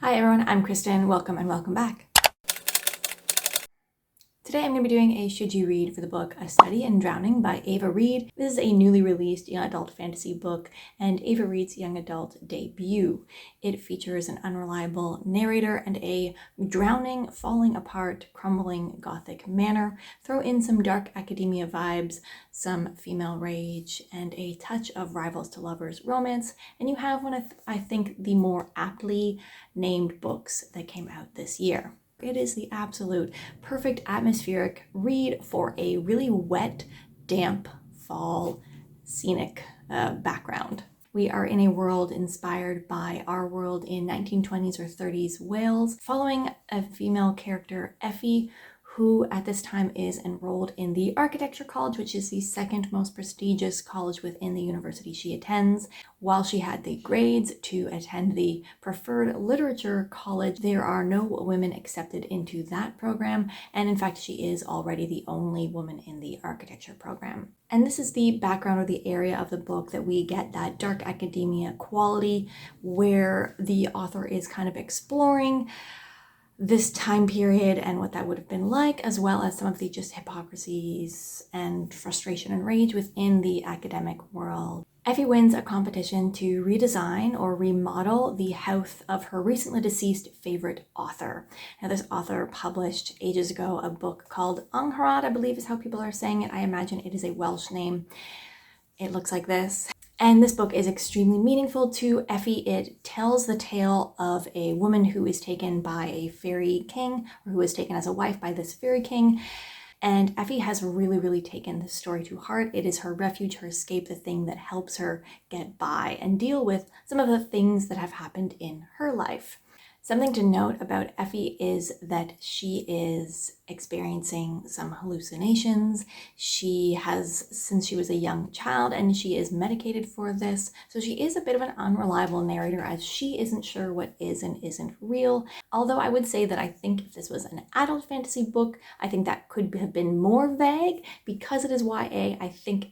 Hi everyone, I'm Kristen. Welcome and welcome back. Today I'm going to be doing a Should You Read for the book A Study in Drowning by Ava Read. This is a newly released young adult fantasy book and Ava Read's young adult debut. It features an unreliable narrator and a drowning, falling apart, crumbling gothic manor. Throw in some dark academia vibes, some female rage, and a touch of rivals to lovers romance, and you have one of, I think, the more aptly named books that came out this year. It is the absolute perfect atmospheric read for a really wet, damp fall scenic background. We are in a world inspired by our world in 1920s or 30s Wales, following a female character, Effie, who at this time is enrolled in the Architecture College, which is the second most prestigious college within the university she attends. While she had the grades to attend the preferred literature college, there are no women accepted into that program, and in fact she is already the only woman in the architecture program. And this is the background or the area of the book that we get that dark academia quality, where the author is kind of exploring this time period and what that would have been like, as well as some of the just hypocrisies and frustration and rage within the academic world. Effie wins a competition to redesign or remodel the house of her recently deceased favorite author. Now, this author published ages ago a book called Angharad, I believe is how people are saying it. I imagine it is a Welsh name. It looks like this. And this book is extremely meaningful to Effie. It tells the tale of a woman who is taken by a fairy king, or who is taken as a wife by this fairy king. And Effie has really taken this story to heart. It is her refuge, her escape, the thing that helps her get by and deal with some of the things that have happened in her life. Something to note about Effie is that she is experiencing some hallucinations. She has since she was a young child, and she is medicated for this. So she is a bit of an unreliable narrator, as she isn't sure what is and isn't real. Although I would say that I think if this was an adult fantasy book, I think that could have been more vague. Because it is YA, I think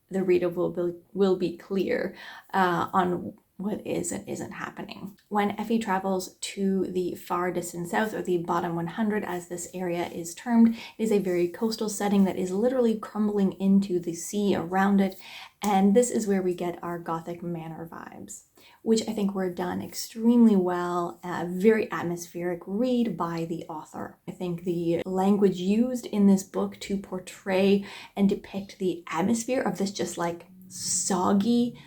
the reader will be clear on what is and isn't happening. When Effie travels to the far distant south, or the bottom 100 as this area is termed, it is a very coastal setting that is literally crumbling into the sea around it, and this is where we get our gothic manor vibes, which I think were done extremely well. A very atmospheric read by the author. I think the language used in this book to portray and depict the atmosphere of this just like soggy,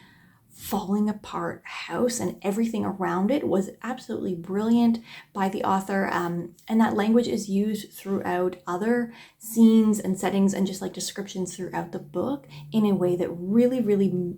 falling apart house and everything around it was absolutely brilliant by the author, and that language is used throughout other scenes and settings and just like descriptions throughout the book in a way that really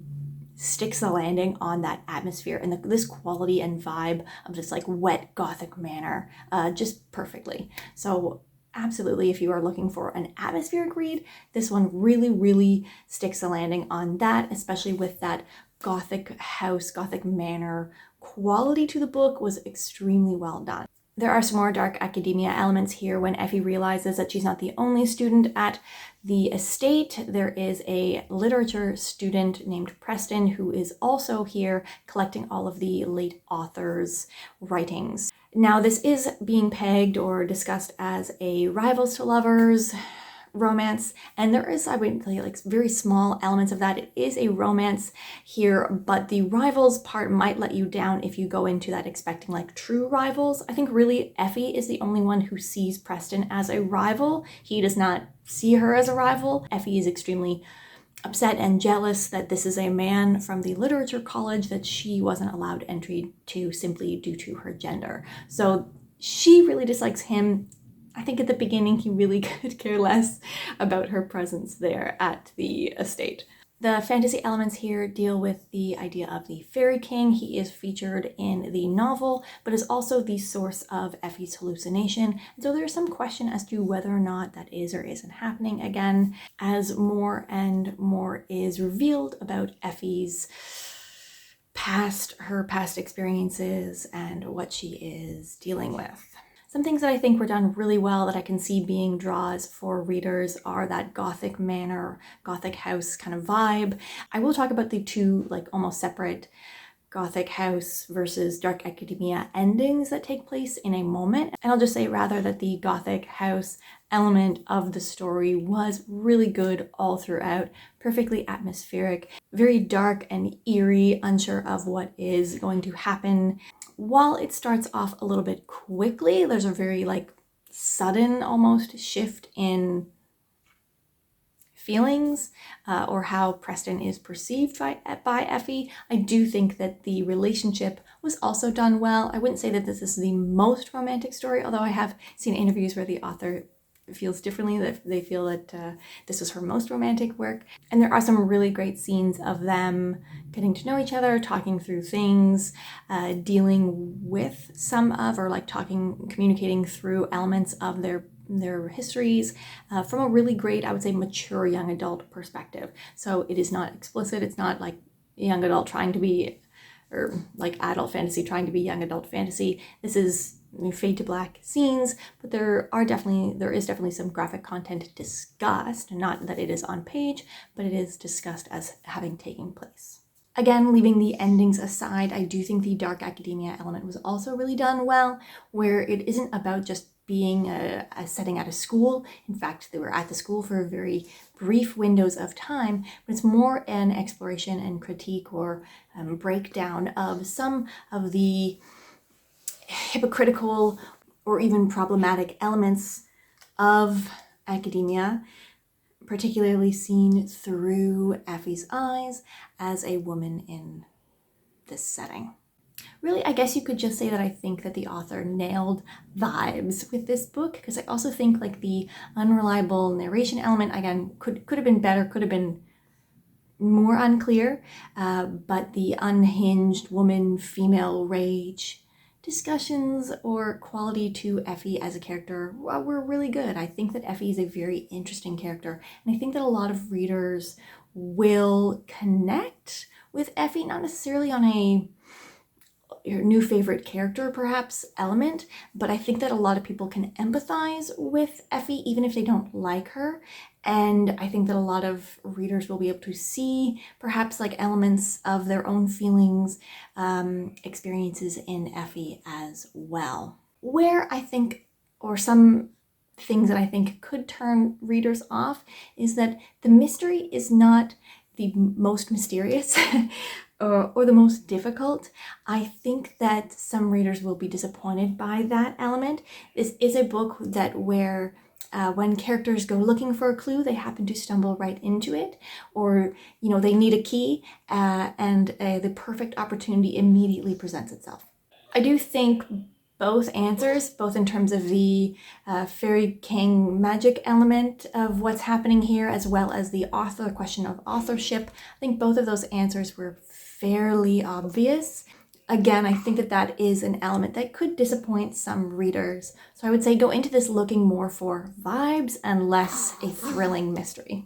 sticks the landing on that atmosphere and this quality and vibe of this like wet gothic manor just perfectly. So absolutely, if you are looking for an atmospheric read, this one really sticks the landing on that, especially with that gothic house, gothic manor quality to the book was extremely well done. There are some more dark academia elements here when Effie realizes that she's not the only student at the estate. There is a literature student named Preston who is also here collecting all of the late authors' writings. Now, this is being pegged or discussed as a rivals to lovers romance, and there is, I would say, like very small elements of that. It is a romance here, but the rivals part might let you down if you go into that expecting like true rivals. I think really Effie is the only one who sees Preston as a rival. He does not see her as a rival. Effie is extremely upset and jealous that this is a man from the literature college that she wasn't allowed entry to simply due to her gender. So she really dislikes him. I think at the beginning he really could care less about her presence there at the estate. The fantasy elements here deal with the idea of the fairy king. He is featured in the novel, but is also the source of Effie's hallucination. And so there's some question as to whether or not that is or isn't happening again, as more and more is revealed about Effie's past, her past experiences, and what she is dealing with. Some things that I think were done really well that I can see being draws for readers are that gothic manor, gothic house kind of vibe. I will talk about the two like almost separate Gothic house versus dark academia endings that take place in a moment. And I'll just say rather that the Gothic house element of the story was really good all throughout, perfectly atmospheric, very dark and eerie, unsure of what is going to happen. While it starts off a little bit quickly, there's a very sudden almost shift in feelings or how Preston is perceived by Effie. I do think that the relationship was also done well. I wouldn't say that this is the most romantic story, although I have seen interviews where the author feels differently, that they feel that this is her most romantic work. And there are some really great scenes of them getting to know each other, talking through things, dealing with some of, or communicating through elements of their histories from a really great, I would say, mature young adult perspective. So it is not explicit. It's not like young adult trying to be, or like adult fantasy trying to be young adult fantasy. This is fade to black scenes, but there is definitely some graphic content discussed. Not that it is on page, but it is discussed as having taken place. Again, leaving the endings aside, I do think the dark academia element was also really done well, where it isn't about just being a setting at a school. In fact, they were at the school for very brief windows of time, but it's more an exploration and critique or breakdown of some of the hypocritical or even problematic elements of academia, particularly seen through Effie's eyes as a woman in this setting. Really, I guess you could just say that I think that the author nailed vibes with this book, because I also think the unreliable narration element, again, could have been better, could have been more unclear, but the unhinged woman-female rage discussions or quality to Effie as a character were really good. I think that Effie is a very interesting character, and I think that a lot of readers will connect with Effie, not necessarily on a your new favorite character perhaps element, but I think that a lot of people can empathize with Effie even if they don't like her, and I think that a lot of readers will be able to see perhaps elements of their own feelings, experiences in Effie as well. Where I think, or some things that I think could turn readers off, is that the mystery is not the most mysterious or the most difficult. I think that some readers will be disappointed by that element. This is a book that where when characters go looking for a clue, they happen to stumble right into it, or they need a key and the perfect opportunity immediately presents itself. I do think both answers, both in terms of the fairy king magic element of what's happening here, as well as the question of authorship, I think both of those answers were fairly obvious. Again, I think that is an element that could disappoint some readers. So I would say go into this looking more for vibes and less a thrilling mystery.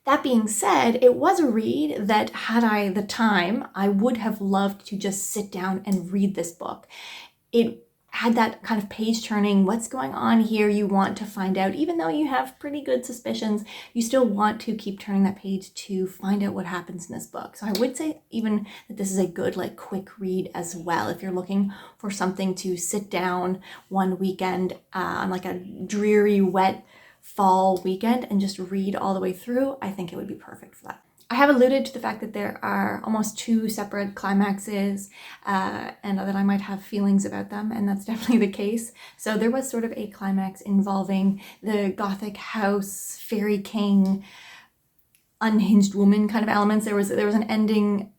That being said, it was a read that, had I the time, I would have loved to just sit down and read this book. It had that kind of page turning, what's going on here, you want to find out, even though you have pretty good suspicions, you still want to keep turning that page to find out what happens in this book. So I would say even that this is a good quick read as well. If you're looking for something to sit down one weekend on a dreary, wet fall weekend and just read all the way through, I think it would be perfect for that. I have alluded to the fact that there are almost 2 separate climaxes and that I might have feelings about them, and that's definitely the case. So there was sort of a climax involving the Gothic house, fairy king, unhinged woman kind of elements. There was an ending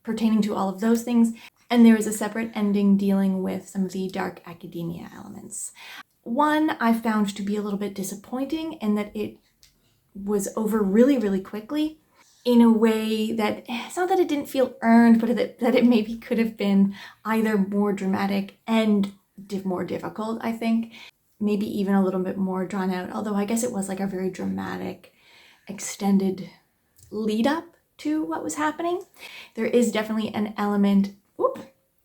pertaining to all of those things, and there was a separate ending dealing with some of the dark academia elements. One I found to be a little bit disappointing in that it was over really, really quickly, in a way that it's not that it didn't feel earned, but that it maybe could have been either more dramatic and more difficult, I think. Maybe even a little bit more drawn out, although I guess it was a very dramatic, extended lead up to what was happening. There is definitely an element,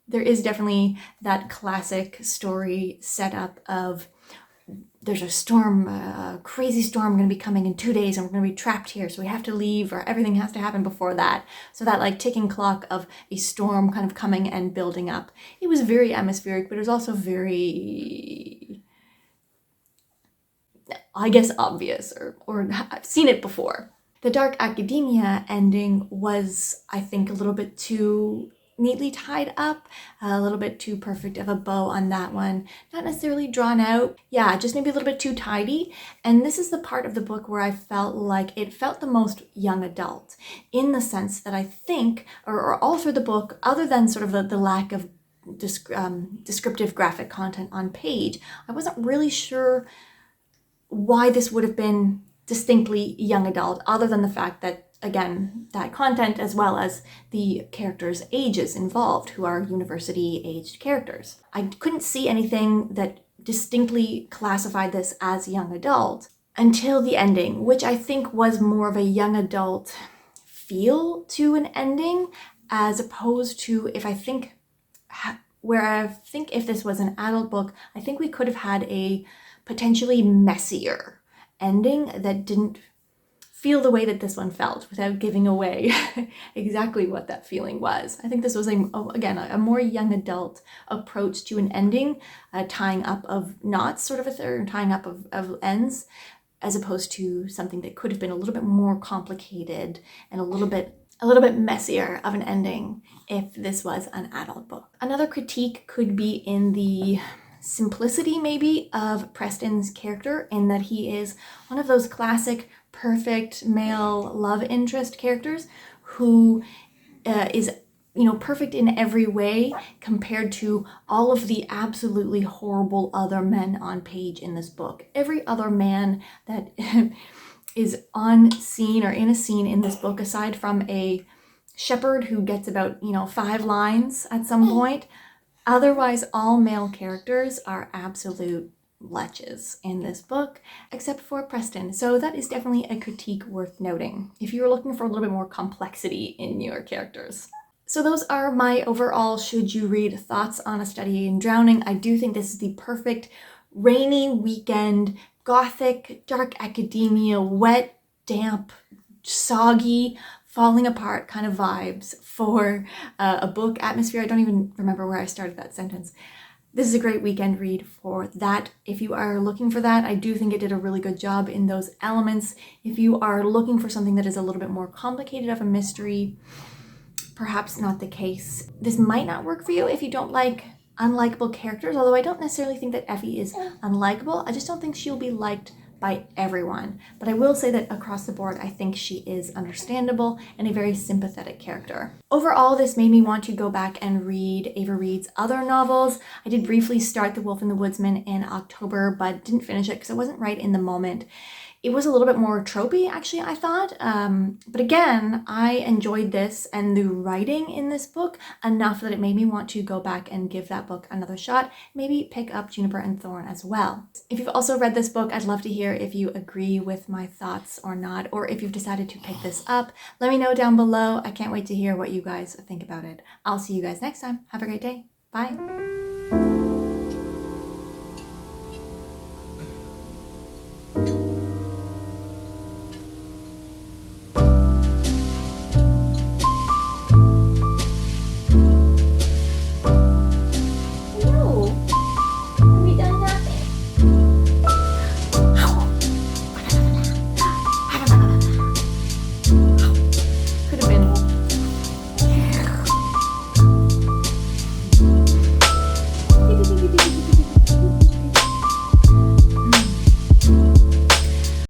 there is definitely that classic story setup of there's a storm, a crazy storm going to be coming in 2 days and we're going to be trapped here, so we have to leave, or everything has to happen before that. So that like ticking clock of a storm kind of coming and building up. It was very atmospheric, but it was also very, I guess, obvious, or I've seen it before. The dark academia ending was, I think, a little bit too neatly tied up, a little bit too perfect of a bow on that one. Not necessarily drawn out. Yeah, just maybe a little bit too tidy. And this is the part of the book where I felt like it felt the most young adult, in the sense that I think, or all through the book, other than sort of the lack of descriptive graphic content on page, I wasn't really sure why this would have been distinctly young adult, other than the fact that, again, that content as well as the characters' ages involved, who are university-aged characters. I couldn't see anything that distinctly classified this as young adult until the ending, which I think was more of a young adult feel to an ending, as opposed to if this was an adult book, I think we could have had a potentially messier ending that didn't feel the way that this one felt, without giving away exactly what that feeling was. I think this was, again, a more young adult approach to an ending, tying up of knots, sort of tying up of ends, as opposed to something that could have been a little bit more complicated and a little bit messier of an ending if this was an adult book. Another critique could be in the simplicity, maybe, of Preston's character, in that he is one of those classic perfect male love interest characters who is, perfect in every way, compared to all of the absolutely horrible other men on page in this book. Every other man that is on scene or in a scene in this book, aside from a shepherd who gets about 5 lines at some point, otherwise all male characters are absolute leches in this book, except for Preston. So that is definitely a critique worth noting if you're looking for a little bit more complexity in your characters. So those are my overall should you read thoughts on A Study in Drowning. I do think this is the perfect rainy weekend, gothic, dark academia, wet, damp, soggy, falling apart kind of vibes for a book atmosphere. I don't even remember where I started that sentence. This is a great weekend read for that. If you are looking for that, I do think it did a really good job in those elements. If you are looking for something that is a little bit more complicated of a mystery, perhaps not the case. This might not work for you if you don't like unlikable characters, although I don't necessarily think that Effie is unlikable. I just don't think she'll be liked by everyone. But I will say that across the board, I think she is understandable and a very sympathetic character. Overall, this made me want to go back and read Ava Read's other novels. I did briefly start The Wolf and the Woodsman in October, but didn't finish it because I wasn't right in the moment. It was a little bit more tropey, actually, I thought. But again, I enjoyed this and the writing in this book enough that it made me want to go back and give that book another shot. Maybe pick up Juniper and Thorn as well. If you've also read this book, I'd love to hear if you agree with my thoughts or not, or if you've decided to pick this up. Let me know down below. I can't wait to hear what you guys think about it. I'll see you guys next time. Have a great day. Bye.